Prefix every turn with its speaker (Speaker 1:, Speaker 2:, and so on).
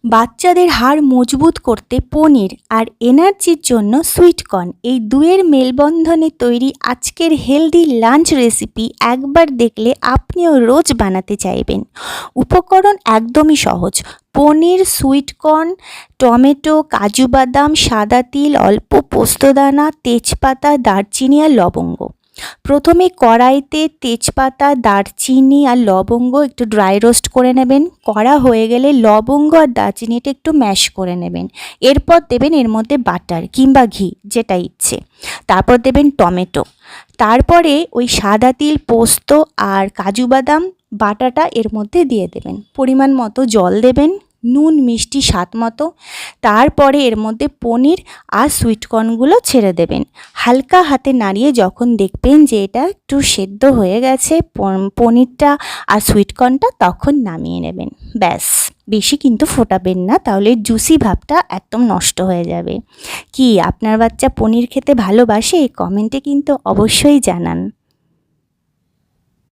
Speaker 1: বাচ্চাদের হাড় মজবুত করতে পনির আর এনার্জির জন্য সুইটকর্ন, এই দুয়ের মেলবন্ধনে তৈরি আজকের হেলদি লাঞ্চ রেসিপি একবার দেখলে আপনিও রোজ বানাতে চাইবেন। উপকরণ একদমই সহজ। পনির, সুইটকর্ন, টমেটো, কাজু বাদাম, সাদা তিল, অল্প পোস্তদানা, তেজপাতা, দারচিনি আর লবঙ্গ। প্রথমে কড়াইতে তেজপাতা, দারচিনি আর লবঙ্গ একটু ড্রাই রোস্ট করে নেবেন। কড়া হয়ে গেলে লবঙ্গ আর দারচিনিটা একটু ম্যাশ করে নেবেন। এরপর দেবেন এর মধ্যে বাটার কিংবা ঘি, যেটা ইচ্ছে। তারপর দেবেন টমেটো। তারপরে ওই সাদা তিল, পোস্ত আর কাজু বাদাম বাটাটা এর মধ্যে দিয়ে দেবেন। পরিমাণ মতো জল দেবেন, নুন মিষ্টি স্বাদ মতো। তারপরে এর মধ্যে পনির আর সুইটকর্নগুলো ছেড়ে দেবেন। হালকা হাতে নাড়িয়ে যখন দেখবেন যে এটা একটু সেদ্ধ হয়ে গেছে পনিরটা আর সুইটকর্নটা, তখন নামিয়ে নেবেন। ব্যাস, বেশি কিন্তু ফোটাবেন না, তাহলে জুসি ভাবটা একদম নষ্ট হয়ে যাবে। কি আপনার বাচ্চা পনির খেতে ভালোবাসে? কমেন্টে কিন্তু অবশ্যই জানান।